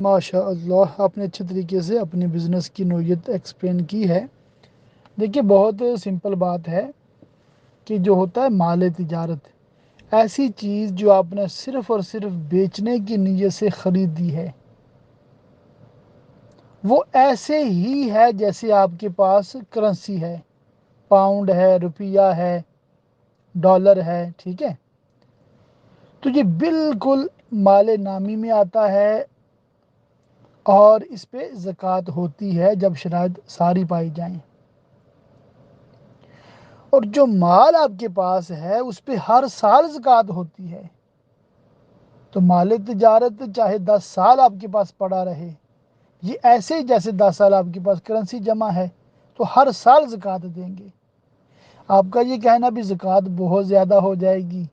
ماشاء اللہ، آپ نے اچھے طریقے سے اپنی بزنس کی نوعیت ایکسپلین کی ہے۔ دیکھیے، بہت سمپل بات ہے کہ جو ہوتا ہے مال تجارت، ایسی چیز جو آپ نے صرف اور صرف بیچنے کی نیت سے خریدی ہے، وہ ایسے ہی ہے جیسے آپ کے پاس کرنسی ہے، پاؤنڈ ہے، روپیہ ہے، ڈالر ہے، ٹھیک ہے؟ تو یہ بالکل مال نامی میں آتا ہے اور اس پہ زکوٰۃ ہوتی ہے جب شرائط ساری پائی جائیں۔ اور جو مال آپ کے پاس ہے اس پہ ہر سال زکوٰۃ ہوتی ہے۔ تو مال تجارت چاہے 10 سال آپ کے پاس پڑا رہے، یہ ایسے ہی جیسے 10 سال آپ کے پاس کرنسی جمع ہے تو ہر سال زکوٰۃ دیں گے۔ آپ کا یہ کہنا بھی زکوٰۃ بہت زیادہ ہو جائے گی،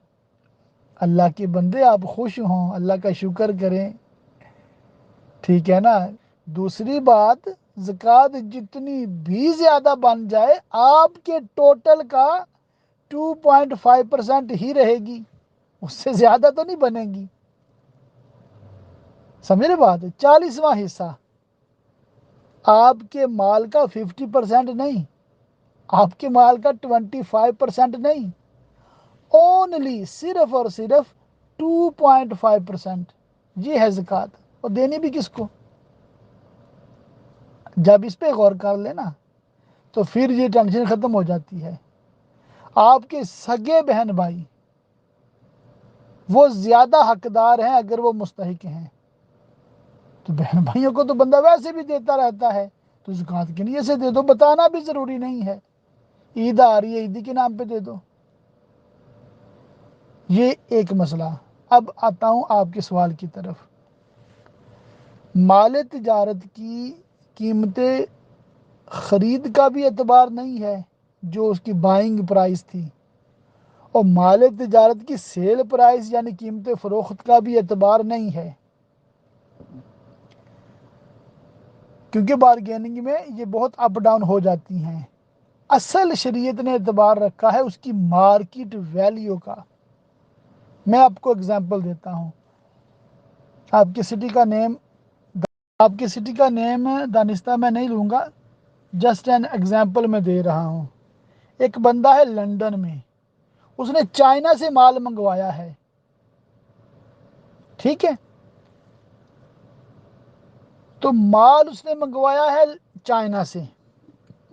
اللہ کے بندے آپ خوش ہوں، اللہ کا شکر کریں، ٹھیک ہے نا؟ دوسری بات، زکوٰۃ جتنی بھی زیادہ بن جائے آپ کے ٹوٹل کا 2.5% ہی رہے گی، اس سے زیادہ تو نہیں بنے گی۔ سمجھ رہے بات؟ 40واں حصہ آپ کے مال کا 50% نہیں، آپ کے مال کا 25% نہیں، اونلی صرف اور صرف 2.5%، یہ ہے زکوٰۃ۔ اور دینی بھی کس کو؟ جب اس پہ غور کر لینا تو پھر یہ ٹینشن ختم ہو جاتی ہے۔ آپ کے سگے بہن بھائی وہ زیادہ حقدار ہیں اگر وہ مستحق ہیں، تو بہن بھائیوں کو تو بندہ ویسے بھی دیتا رہتا ہے، تو زکوٰۃ کی نیت سے دے دو، بتانا بھی ضروری نہیں ہے۔ عید آ رہی ہے، عیدی کے نام پہ دے دو۔ یہ ایک مسئلہ۔ اب آتا ہوں آپ کے سوال کی طرف۔ مال تجارت کی قیمتیں خرید کا بھی اعتبار نہیں ہے جو اس کی بائنگ پرائس تھی، اور مال تجارت کی سیل پرائس یعنی قیمت فروخت کا بھی اعتبار نہیں ہے، کیونکہ بارگیننگ میں یہ بہت اپ ڈاؤن ہو جاتی ہیں۔ اصل شریعت نے اعتبار رکھا ہے اس کی مارکیٹ ویلیو کا۔ میں آپ کو اگزامپل دیتا ہوں۔ آپ کی سٹی کا نیم دانستہ میں نہیں لوں گا، جسٹ این ایگزامپل میں دے رہا ہوں۔ ایک بندہ ہے لندن میں، اس نے چائنا سے مال منگوایا ہے، ٹھیک ہے؟ تو مال اس نے منگوایا ہے چائنا سے،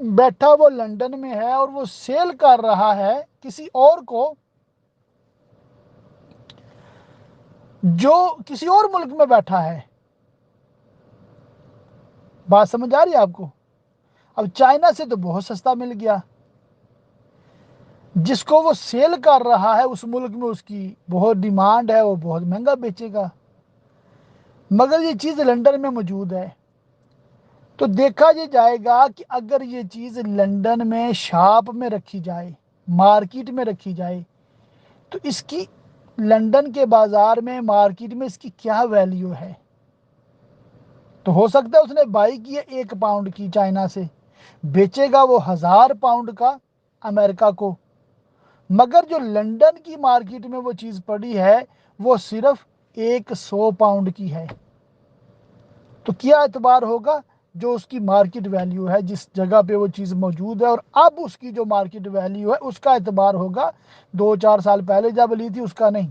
بیٹھا وہ لندن میں ہے اور وہ سیل کر رہا ہے کسی اور کو جو کسی اور ملک میں بیٹھا ہے۔ بات سمجھ آ رہی ہے آپ کو؟ اب چائنا سے تو بہت سستا مل گیا، جس کو وہ سیل کر رہا ہے اس ملک میں اس کی بہت ڈیمانڈ ہے، وہ بہت مہنگا بیچے گا، مگر یہ چیز لندن میں موجود ہے۔ تو دیکھا یہ جائے گا کہ اگر یہ چیز لندن میں شاپ میں رکھی جائے، مارکیٹ میں رکھی جائے، تو اس کی لندن کے بازار میں، مارکیٹ میں اس کی کیا ویلیو ہے؟ تو ہو سکتا ہے اس نے بائی کی ہے 1 پاؤنڈ کی چائنا سے، بیچے گا وہ 1000 پاؤنڈ کا امریکہ کو، مگر جو لندن کی مارکیٹ میں وہ چیز پڑی ہے وہ صرف 100 پاؤنڈ کی ہے۔ تو کیا اعتبار ہوگا؟ جو اس کی مارکیٹ ویلیو ہے، جس جگہ پہ وہ چیز موجود ہے، اور اب اس کی جو مارکیٹ ویلیو ہے اس کا اعتبار ہوگا۔ 2-4 سال پہلے جب لی تھی اس کا نہیں۔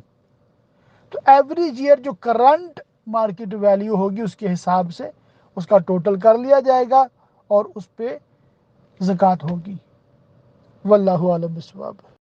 تو ایوریج ایئر جو کرنٹ مارکیٹ ویلیو ہوگی اس کے حساب سے اس کا ٹوٹل کر لیا جائے گا اور اس پہ زکوٰۃ ہوگی۔ واللہ اعلم بالصواب۔